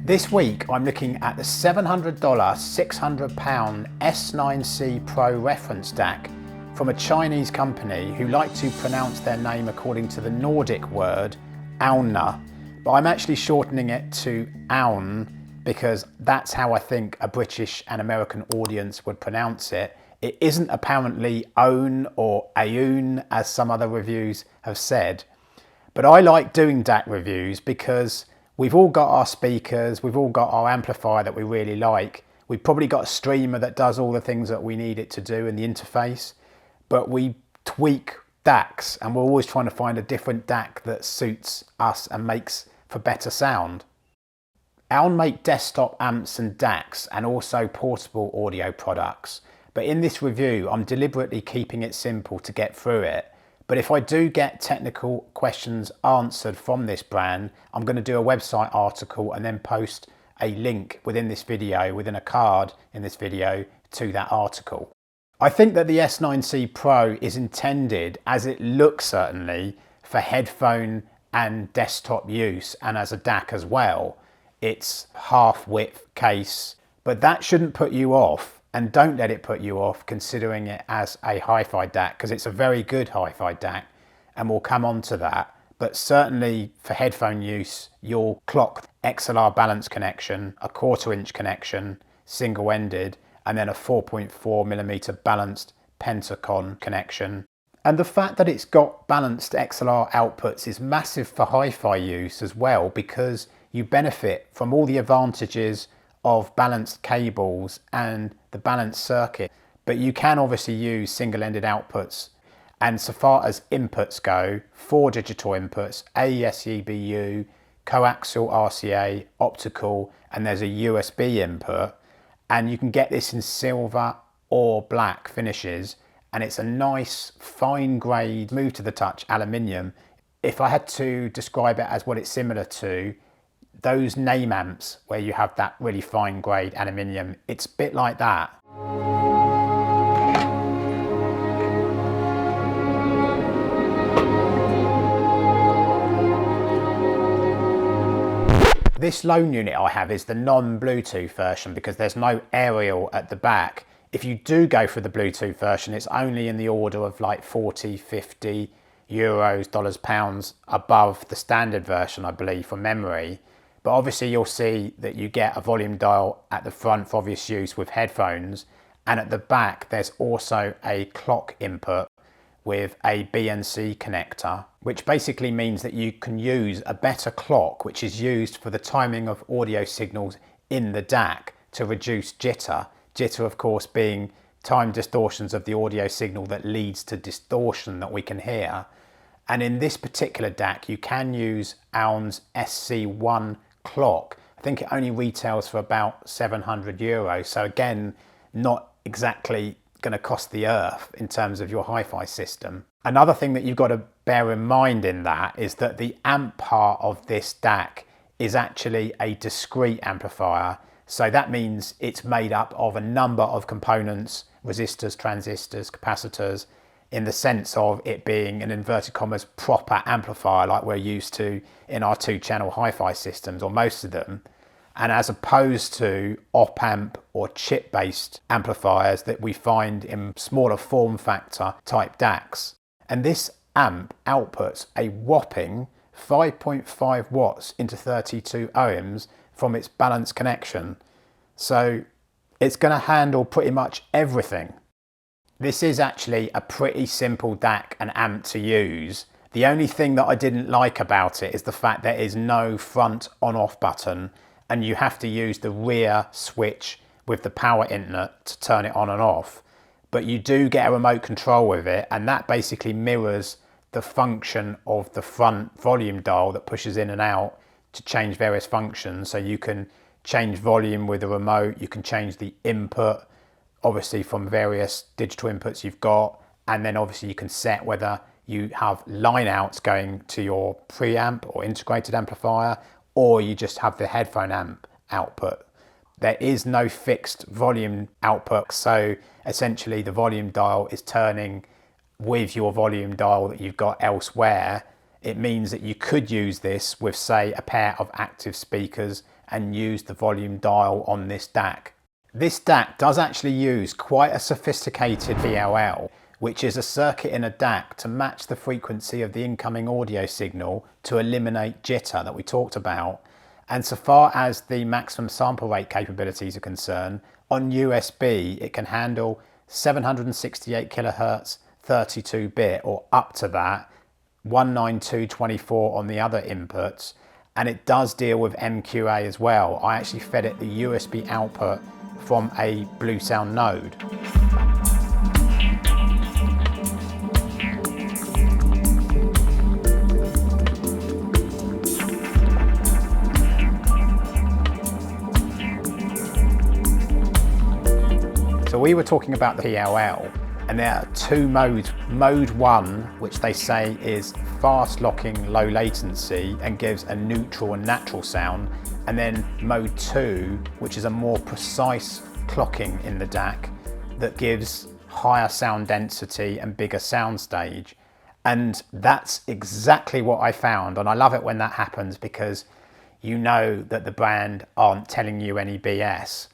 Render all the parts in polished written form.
This week I'm looking at the $700, £600 S9c Pro reference DAC from a Chinese company who like to pronounce their name according to the Nordic word Aune, but I'm actually shortening it to Aune because that's how I think a British and American audience would pronounce it. It isn't apparently Aune or Aune as some other reviews have said, but I like doing DAC reviews because we've all got our speakers, we've all got our amplifier that we really like. We've probably got a streamer that does all the things that we need it to do in the interface, but we tweak DACs and we're always trying to find a different DAC that suits us and makes for better sound. Aune make desktop amps and DACs and also portable audio products, but in this review I'm deliberately keeping it simple to get through it. But if I do get technical questions answered from this brand, I'm going to do a website article and then post a link within this video, within a card in this video, to that article. I think that the S9c Pro is intended, as it looks certainly, for headphone and desktop use and as a DAC as well. It's half width case, but that shouldn't put you off. And don't let it put you off considering it as a hi-fi DAC, because it's a very good hi-fi DAC and we'll come on to that. But certainly for headphone use, you'll clock XLR balance connection, a 1/4 inch connection, single-ended, and then a 4.4mm balanced Pentacon connection. And the fact that it's got balanced XLR outputs is massive for hi-fi use as well, because you benefit from all the advantages of balanced cables and the balanced circuit, but you can obviously use single-ended outputs. And so far as inputs go, 4 digital inputs, AES EBU, coaxial RCA, optical, and there's a USB input, and you can get this in silver or black finishes, and it's a nice fine grade, smooth to the touch aluminium. If I had to describe it as what it's similar to, those name amps where you have that really fine grade aluminium, it's a bit like that. This lone unit I have is the non-Bluetooth version because there's no aerial at the back. If you do go for the Bluetooth version, it's only in the order of like 40, 50 euros, dollars, pounds above the standard version, I believe, from memory. But obviously you'll see that you get a volume dial at the front for obvious use with headphones, and at the back there's also a clock input with a BNC connector, which basically means that you can use a better clock, which is used for the timing of audio signals in the DAC to reduce jitter. Jitter, of course, being time distortions of the audio signal that leads to distortion that we can hear. And in this particular DAC, you can use Aune's SC1 clock. I think it only retails for about 700 euros. So again, not exactly going to cost the earth in terms of your hi-fi system. Another thing that you've got to bear in mind in that is that the amp part of this DAC is actually a discrete amplifier. So that means it's made up of a number of components, resistors, transistors, capacitors, in the sense of it being an inverted commas proper amplifier like we're used to in our 2-channel hi-fi systems, or most of them, and as opposed to op-amp or chip-based amplifiers that we find in smaller form factor type DACs. And this amp outputs a whopping 5.5 watts into 32 ohms from its balanced connection. So it's going to handle pretty much everything. This is actually a pretty simple DAC and amp to use. The only thing that I didn't like about it is the fact there is no front on-off button, and you have to use the rear switch with the power inlet to turn it on and off. But you do get a remote control with it, and that basically mirrors the function of the front volume dial that pushes in and out to change various functions. So you can change volume with the remote, you can change the input, obviously from various digital inputs you've got, and then obviously you can set whether you have line outs going to your preamp or integrated amplifier, or you just have the headphone amp output. There is no fixed volume output, so essentially the volume dial is turning with your volume dial that you've got elsewhere. It means that you could use this with, say, a pair of active speakers and use the volume dial on this DAC. This DAC does actually use quite a sophisticated PLL, which is a circuit in a DAC to match the frequency of the incoming audio signal to eliminate jitter that we talked about. And so far as the maximum sample rate capabilities are concerned, on USB it can handle 768 kilohertz 32-bit or up to that, 192.24 on the other inputs, and it does deal with MQA as well. I actually fed it the USB output from a Bluesound node. So we were talking about the PLL, and there are two modes. Mode 1, which they say is fast locking, low latency and gives a neutral and natural sound, and then mode 2, which is a more precise clocking in the DAC that gives higher sound density and bigger soundstage. And that's exactly what I found, and I love it when that happens because you know that the brand aren't telling you any BS.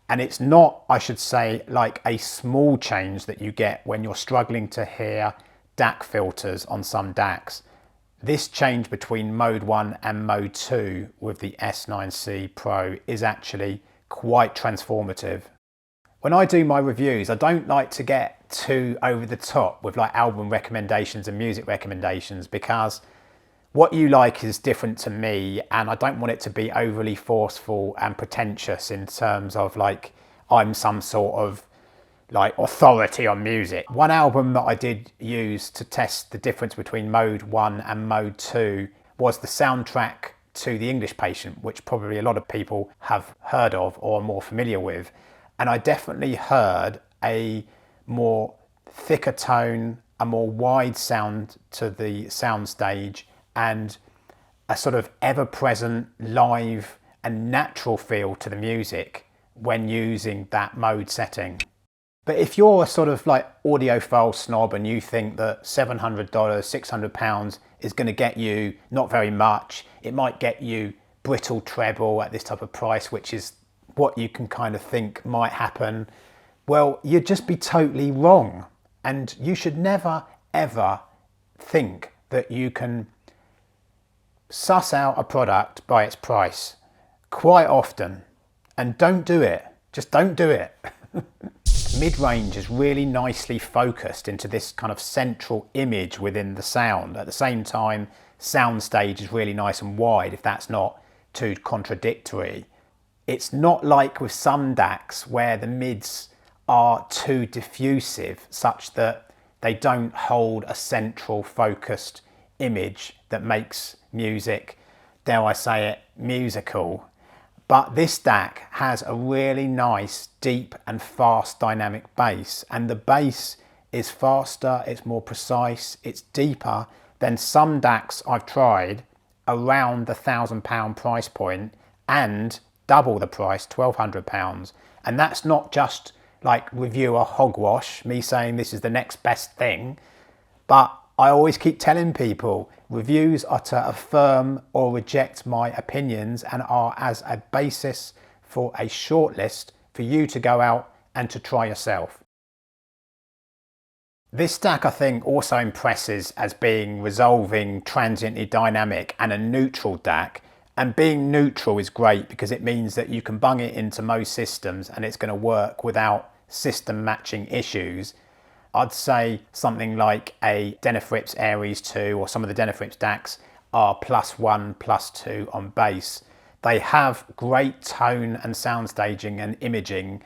And it's not, I should say, like a small change that you get when you're struggling to hear DAC filters on some DACs. This change between mode 1 and mode 2 with the S9c Pro is actually quite transformative. When I do my reviews, I don't like to get too over the top with like album recommendations and music recommendations, because what you like is different to me, and I don't want it to be overly forceful and pretentious in terms of like I'm some sort of like authority on music. One album that I did use to test the difference between mode 1 and mode 2 was the soundtrack to The English Patient, which probably a lot of people have heard of or are more familiar with. And I definitely heard a more thicker tone, a more wide sound to the soundstage, and a sort of ever-present live and natural feel to the music when using that mode setting. But if you're a sort of like audiophile snob and you think that $700, £600 is going to get you not very much, it might get you brittle treble at this type of price, which is what you can kind of think might happen, well, you'd just be totally wrong. And you should never, ever think that you can suss out a product by its price quite often, and don't do it. Just don't do it. Mid-range is really nicely focused into this kind of central image within the sound. At the same time, soundstage is really nice and wide, if that's not too contradictory. It's not like with some DACs where the mids are too diffusive such that they don't hold a central focused image that makes music, dare I say it, musical. But this DAC has a really nice, deep and fast dynamic bass, and the bass is faster, it's more precise, it's deeper than some DACs I've tried around the £1,000 price point, and double the price, £1,200. And that's not just like reviewer hogwash, me saying this is the next best thing, but I always keep telling people reviews are to affirm or reject my opinions and are as a basis for a shortlist for you to go out and to try yourself. This DAC I think also impresses as being resolving, transiently dynamic and a neutral DAC. And being neutral is great because it means that you can bung it into most systems and it's going to work without system matching issues. I'd say something like a Denafrips Aries 2 or some of the Denafrips DACs are +1, +2 on bass. They have great tone and sound staging and imaging,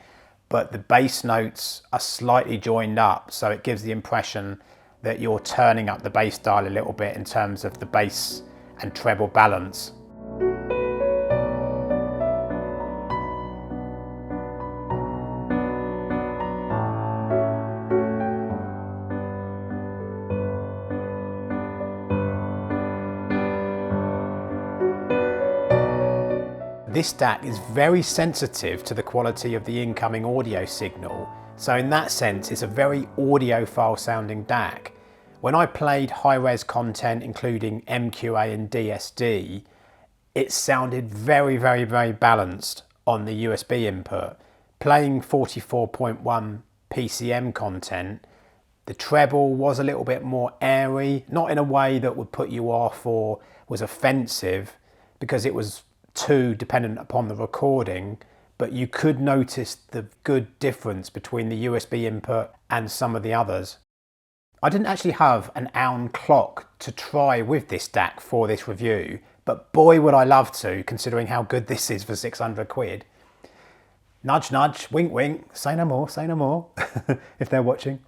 but the bass notes are slightly joined up, so it gives the impression that you're turning up the bass dial a little bit in terms of the bass and treble balance. This DAC is very sensitive to the quality of the incoming audio signal, so in that sense it's a very audiophile sounding DAC. When I played high-res content including MQA and DSD, it sounded very, very, very balanced on the USB input. Playing 44.1 PCM content, the treble was a little bit more airy, not in a way that would put you off or was offensive, because it was too dependent upon the recording, but you could notice the good difference between the USB input and some of the others. I didn't actually have an Aune clock to try with this DAC for this review, but boy would I love to, considering how good this is for 600 quid. Nudge nudge, wink wink, say no more, if they're watching.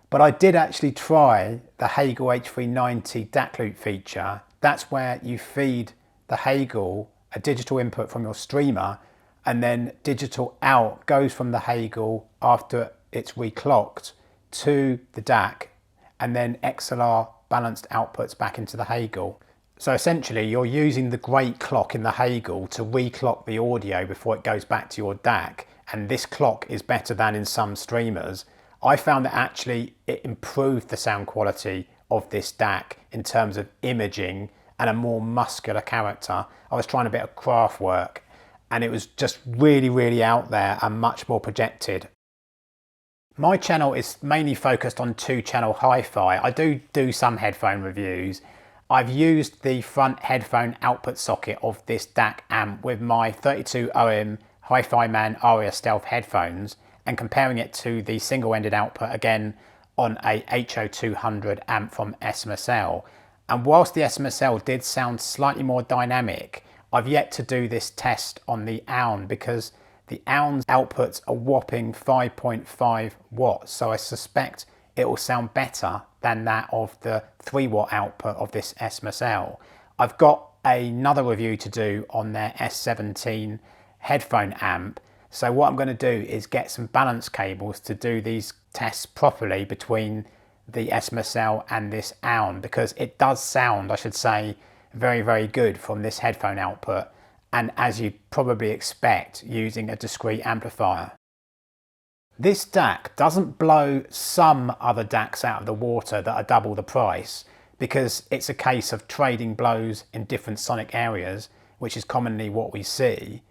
But I did actually try the Hegel H390 DAC loop feature. That's where you feed the Hegel a digital input from your streamer, and then digital out goes from the Hegel after it's reclocked to the DAC, and then XLR balanced outputs back into the Hegel. So essentially you're using the great clock in the Hegel to reclock the audio before it goes back to your DAC, and this clock is better than in some streamers. I found that actually it improved the sound quality of this DAC in terms of imaging and a more muscular character. I was trying a bit of craft work and it was just really, really out there and much more projected. My channel is mainly focused on 2-channel hi-fi. I do some headphone reviews. I've used the front headphone output socket of this DAC amp with my 32 ohm Hi-Fi Man Aria Stealth headphones and comparing it to the single-ended output again on a HO200 amp from S9c. And whilst the S9c did sound slightly more dynamic, I've yet to do this test on the Aune because the Aune's outputs a whopping 5.5 watts, so I suspect it will sound better than that of the 3 watt output of this S9c. I've got another review to do on their S17 headphone amp, so what I'm going to do is get some balance cables to do these tests properly between the S9c and this Aune, because it does sound, I should say, very, very good from this headphone output, and as you probably expect using a discrete amplifier. This DAC doesn't blow some other DACs out of the water that are double the price, because it's a case of trading blows in different sonic areas, which is commonly what we see,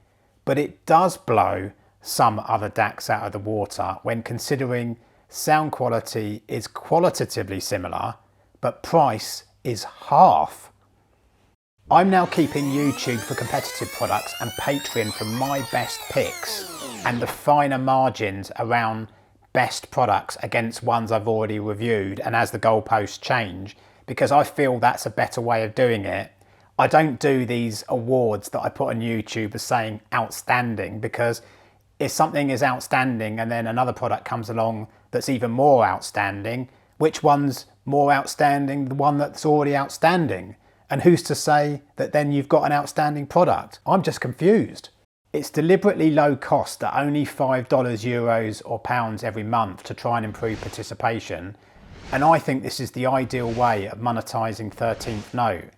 but it does blow some other DACs out of the water when considering sound quality is qualitatively similar, but price is half. I'm now keeping YouTube for competitive products and Patreon for my best picks and the finer margins around best products against ones I've already reviewed and as the goalposts change, because I feel that's a better way of doing it. I don't do these awards that I put on YouTube as saying outstanding, because if something is outstanding and then another product comes along that's even more outstanding, which one's more outstanding? The one that's already outstanding. And who's to say that then you've got an outstanding product? I'm just confused. It's deliberately low cost at only $5, euros or pounds every month to try and improve participation. And I think this is the ideal way of monetizing 13th Note,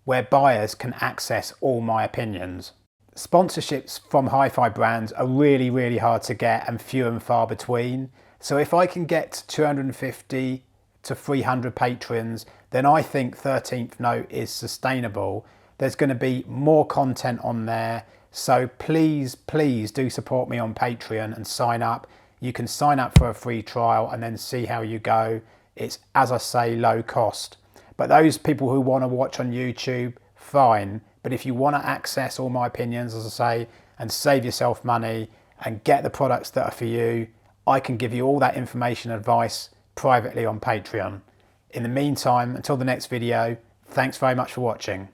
where buyers can access all my opinions. Sponsorships from hi-fi brands are really, really hard to get and few and far between. So if I can get 250 to 300 patrons, then I think 13th Note is sustainable. There's going to be more content on there. So please, please do support me on Patreon and sign up. You can sign up for a free trial and then see how you go. It's, as I say, low cost. But those people who want to watch on YouTube, fine. But if you want to access all my opinions, as I say, and save yourself money and get the products that are for you, I can give you all that information and advice privately on Patreon. In the meantime, until the next video, thanks very much for watching.